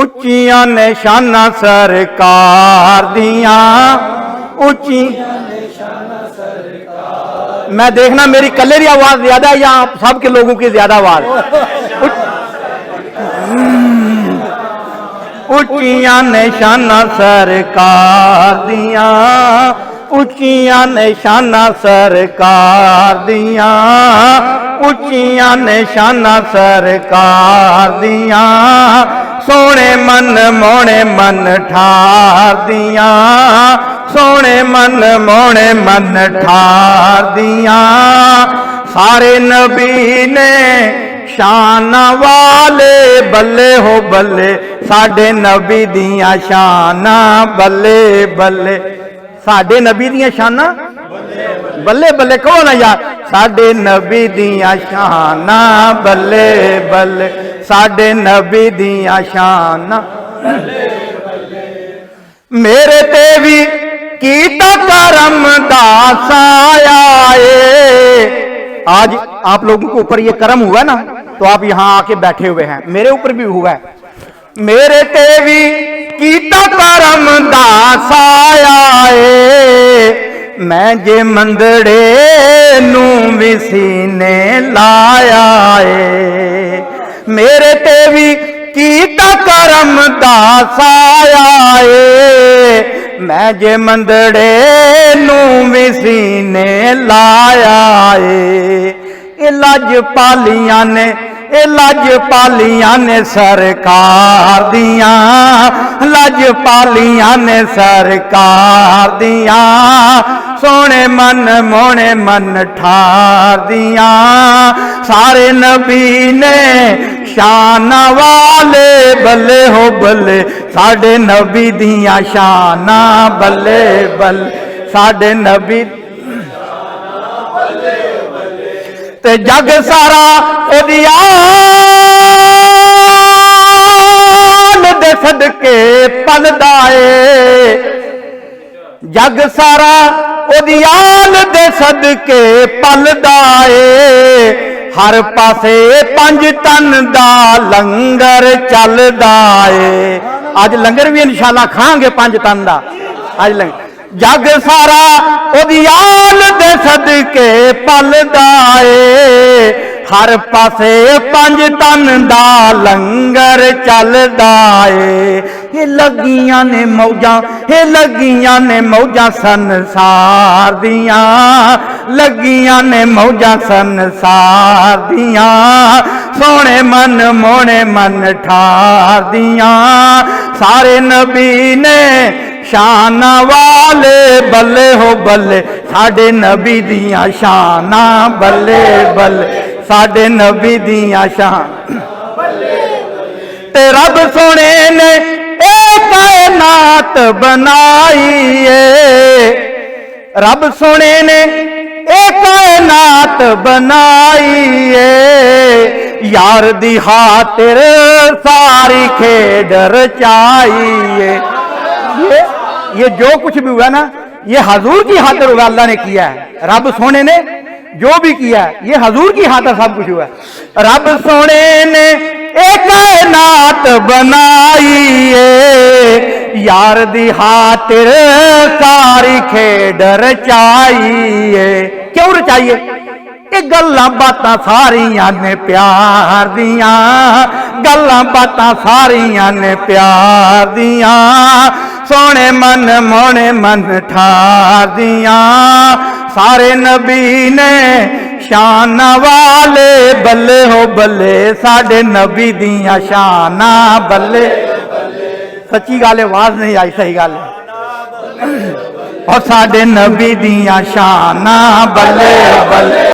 उच्चियां ने शाना सरकार दियां उच्ची। मैं देखना मेरी कल्ले की आवाज ज्यादा है या आप सबके लोगों की ज्यादा आवाज? उच्चियां ने शाना सरकार दियां उच्चियां ने शाना सरकार दियां उच्चियां ने शाना सरकार दियां सोने मन मोने मन ठार दियां सोने मन मोने मन ठार दियां सारे नबी ने शाना वाले बल्ले हो बल्ले साडे नबी दियां शाना बल्ले बल्ले साडे नबी दियां शाना बल्ले बल्ले कहो ना यार साडे नबी दियां शाना बल्ले बल्ले साडे नबी दियां शाना मेरे ते भी कीता करम दास आया आज आप लोगों के ऊपर ये करम हुआ ना तो आप यहां आके बैठे हुए हैं मेरे ऊपर भी हुआ है मेरे ते भी कीता करम दास आया मैं जे मंदड़े नू भी सीने लाया मेरे ते भी कीता करम दास आया मैं जे मंदड़े नू भी सीने लाया ये लज पालियां ने ये लज पालियां ने सरकार दियां लज पालियां ने सरकार दियां सोने मन मोने मन ठार दियां सारे नबी ने शाना वाले बल्ले हो बल्ले साडे नबी दियां शाना बल्ले बल्ले साडे नबी ते जग सारा उदियान दे सदके पलदा जग सारा उदियान दे सदके पलदा हर पासे पंज तन दा लंगर चलदा अज लंगर भी इंशाअल्लाह खांगे पंज तन दा अज लंगर जग सारा उदियान दे सदके पलदा हर पासे पंज तन दा लंगर चलदा ये लगियां ने मौजां ये लगियां ने मौजां संसार दियां लगियां ने मौजां संसार दियां सोने मन मोने मन ठार दियां सारे नबी ने शाना वाले बल्ले हो बल्ले साडे नबी दियां शाना बल्ले बल्ले साडे नबी दियां शान ते रब सोने ने एक कायनात बनाई रब सोने ने एक कायनात बनाई यार दी खातिर सारी खेड रचाई ये जो कुछ भी हुआ ना ये हजूर की खातिर हुआ अल्लाह ने किया है रब सोने ने जो भी किया है ये हजूर की खातिर सब कुछ हुआ रब सोने ने एक कायनात बनाई यार दी खातिर सारी खेड रचाई क्यों रचाई ये गल्लां बातां सारियां ने प्यार दियां गल्लां बातां सारियां ने प्यार दियां सोने मन मोने मन ठार दियां सारे नबी ने शाना वाले बल्ले हो बल्ले साडे नबी दियां शाना बल्ले सच्ची गल आवाज नहीं आई सही गल और साडे नबी दियां शाना बल्ले बल्ले